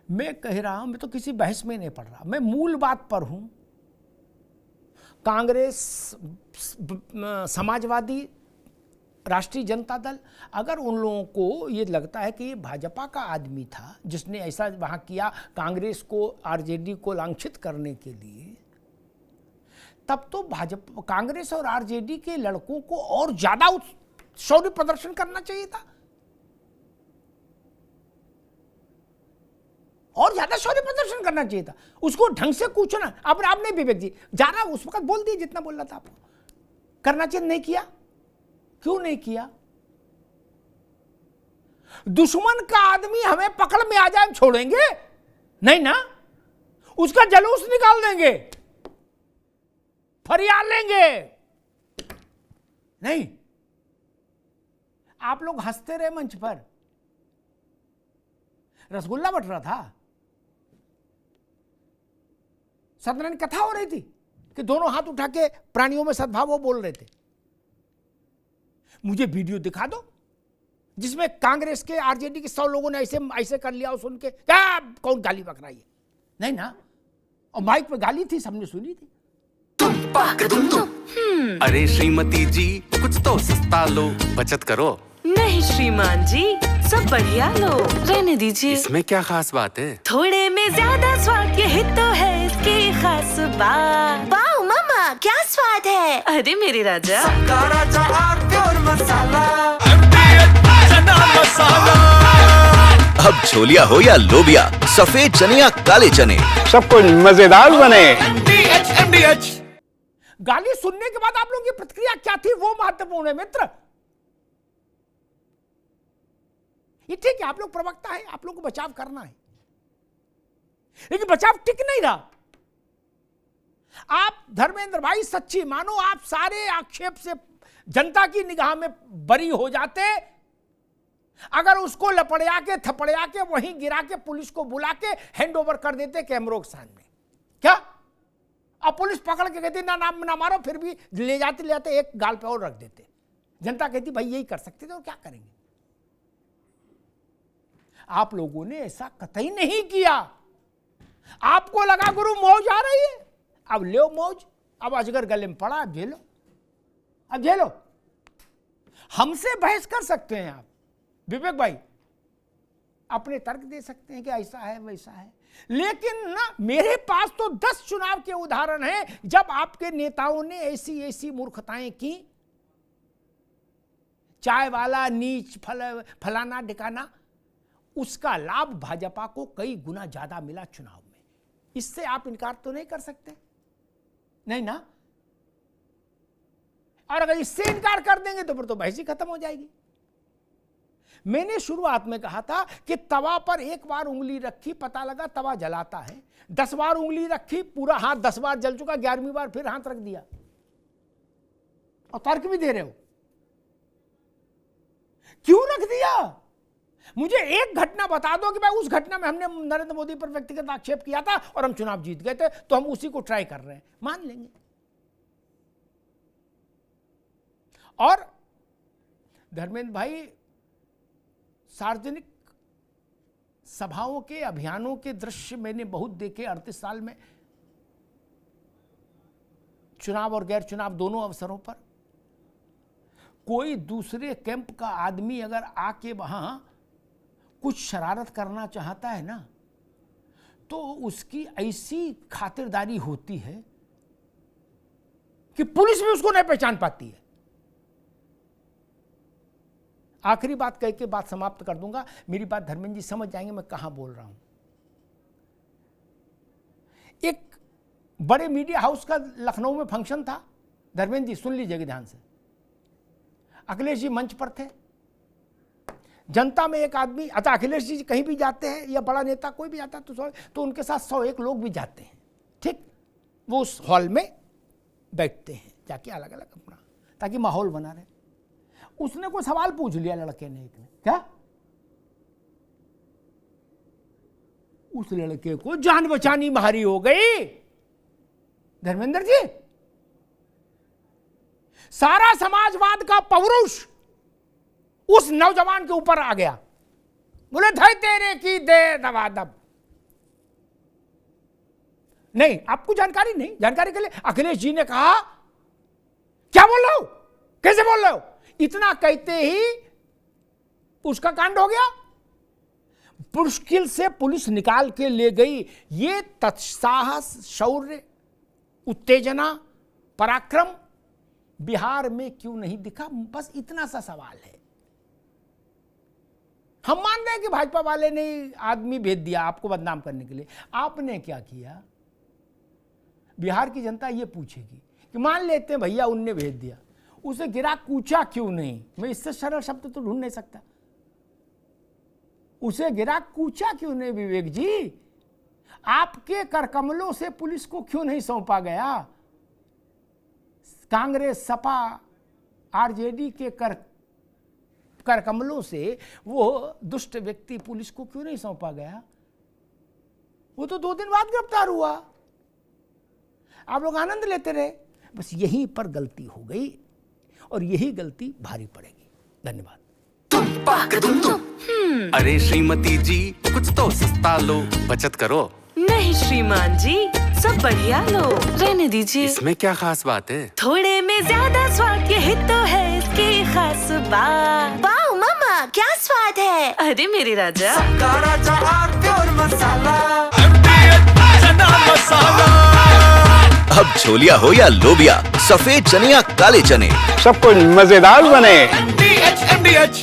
मैं कह रहा हूं, मैं तो किसी बहस में नहीं पड़ रहा, मैं मूल बात पर हूं। कांग्रेस, समाजवादी, राष्ट्रीय जनता दल, अगर उन लोगों को ये लगता है कि ये भाजपा का आदमी था जिसने ऐसा वहां किया कांग्रेस को, आरजेडी को लांछित करने के लिए, तब तो भाजपा, कांग्रेस और आरजेडी के लड़कों को और ज्यादा शौर्य प्रदर्शन करना चाहिए था, और ज्यादा शौर्य प्रदर्शन करना चाहिए था, उसको ढंग से पूछना। अब आपने विवेक जी ज्यादा उस वक्त बोल दिए जितना बोलना था आपको, करना चाहिए, नहीं किया। क्यों नहीं किया? दुश्मन का आदमी हमें पकड़ में आ जाए, छोड़ेंगे नहीं ना, उसका जलूस निकाल देंगे, फरियाद लेंगे। नहीं, आप लोग हंसते रहे मंच पर, रसगुल्ला बट रहा था, सत्यनारायण कथा हो रही थी कि दोनों हाथ उठा के प्राणियों में सद्भाव वो बोल रहे थे। मुझे वीडियो दिखा दो जिसमें कांग्रेस के, आरजेडी के 100 लोगों ने ऐसे ऐसे कर लिया, सुन के क्या कौन गाली बक रहा है? नहीं ना, और माइक पे गाली थी, सबने सुनी थी। अरे श्रीमती जी, कुछ तो सस्ता लो, बचत करो। नहीं श्रीमान जी, सब बढ़िया लो, रहने दीजिए। इसमें क्या खास बात है? थोड़े में ज्यादा स्वाद, यही तो है इसकी खास बात। वाओ मामा, क्या स्वाद है। अरे मेरे राजा, राजा और मसाला। अब छोलिया हो या लोबिया, सफेद चने या काले चने, सब कुछ मजेदार बने। गाली सुनने के बाद आप लोगों की प्रतिक्रिया क्या थी, वो महत्वपूर्ण है मित्र। ये ठीक है, आप लोग प्रवक्ता है, आप लोगों को बचाव करना है, लेकिन बचाव टिक नहीं रहा। आप धर्मेंद्र भाई सच्ची मानो, आप सारे आक्षेप से जनता की निगाह में बरी हो जाते अगर उसको लपड़िया के, थपड़िया के, वहीं गिरा के, पुलिस को बुला के हैंड ओवर कर देते कैमरों के सामने। क्या? अब पुलिस पकड़ के कहती ना नाम ना मारो, फिर भी ले जाते एक गाल पे और रख देते। जनता कहती भाई यही कर सकते थे, और क्या करेंगे। आप लोगों ने ऐसा कतई नहीं किया। आपको लगा गुरु मौज आ रही है, अब लो मौज, अब अजगर गले में पड़ा, अब झेलो, अब झेलो। हमसे बहस कर सकते हैं आप विवेक भाई, अपने तर्क दे सकते हैं कि ऐसा है वैसा है, लेकिन ना मेरे पास तो 10 चुनाव के उदाहरण हैं जब आपके नेताओं ने ऐसी ऐसी मूर्खताएं की। चाय वाला, नीच, फलाना ढिकाना, उसका लाभ भाजपा को कई गुना ज्यादा मिला चुनाव में। इससे आप इनकार तो नहीं कर सकते, नहीं ना। और अगर इससे इनकार कर देंगे तो फिर तो बहस ही खत्म हो जाएगी। मैंने शुरुआत में कहा था कि तवा पर एक बार उंगली रखी, पता लगा तवा जलाता है। 10 बार उंगली रखी, पूरा हाथ 10 बार जल चुका, 11वीं बार फिर हाथ रख दिया, और तर्क भी दे रहे हो। क्यों रख दिया? मुझे एक घटना बता दो कि भाई उस घटना में हमने नरेंद्र मोदी पर व्यक्तिगत आक्षेप किया था और हम चुनाव जीत गए थे, तो हम उसी को ट्राई कर रहे हैं, मान लेंगे। और धर्मेंद्र भाई, सार्वजनिक सभाओं के, अभियानों के दृश्य मैंने बहुत देखे 38 साल में, चुनाव और गैर चुनाव दोनों अवसरों पर। कोई दूसरे कैंप का आदमी अगर आके वहां कुछ शरारत करना चाहता है ना, तो उसकी ऐसी खातिरदारी होती है कि पुलिस भी उसको नहीं पहचान पाती है। आखिरी बात कह के बात समाप्त कर दूंगा, मेरी बात धर्मेंद्र जी समझ जाएंगे मैं कहां बोल रहा हूं। एक बड़े मीडिया हाउस का लखनऊ में फंक्शन था, धर्मेंद्र जी सुन लीजिएगा ध्यान से। अखिलेश जी मंच पर थे, जनता में एक आदमी, अतः अखिलेश जी कहीं भी जाते हैं या बड़ा नेता कोई भी जाता है तो उनके साथ 101 लोग भी जाते हैं, ठीक। वो उस हॉल में बैठते हैं जाके अलग अलग अपना, ताकि माहौल बना रहे। उसने कोई सवाल पूछ लिया लड़के ने, एक ने, क्या? उस लड़के को जान बचानी भारी हो गई धर्मेंद्र जी। सारा समाजवाद का पौरुष उस नौजवान के ऊपर आ गया। बोले धै तेरे की दे दबा दब, नहीं, आपको जानकारी नहीं, जानकारी के लिए अखिलेश जी ने कहा क्या बोल रहे हो, कैसे बोल रहे हो, इतना कहते ही उसका कांड हो गया। मुश्किल से पुलिस निकाल के ले गई। ये तत्साहस, शौर्य, उत्तेजना, पराक्रम बिहार में क्यों नहीं दिखा? बस इतना सा सवाल है। हम मान रहे हैं कि भाजपा वाले ने आदमी भेज दिया आपको बदनाम करने के लिए। आपने क्या किया? बिहार की जनता ये पूछेगी कि मान लेते हैं भैया उनने भेज दिया, उसे गिरा कूचा क्यों नहीं? मैं इससे सरल शब्द तो ढूंढ नहीं सकता। उसे गिरा कूचा क्यों नहीं विवेक जी? आपके करकमलों से पुलिस को क्यों नहीं सौंपा गया? कांग्रेस, सपा, आरजेडी के करकमलों से वो दुष्ट व्यक्ति पुलिस को क्यों नहीं सौंपा गया? वो तो 2 दिन बाद गिरफ्तार हुआ। आप लोग आनंद लेते रहे। बस यहीं पर गलती हो गई और यही गलती भारी पड़ेगी। धन्यवाद। अरे श्रीमती जी कुछ तो सस्ता लो, बचत करो। नहीं श्रीमान जी, सब बढ़िया लो, रहने दीजिए। इसमें क्या खास बात है? थोड़े में ज्यादा स्वाद, यही तो है इसकी खास बात। वाह मामा, क्या स्वाद है। अरे मेरे राजा, अब छोलिया हो या लोबिया, सफेद चने या काले चने, सब कुछ मजेदार बने। MDH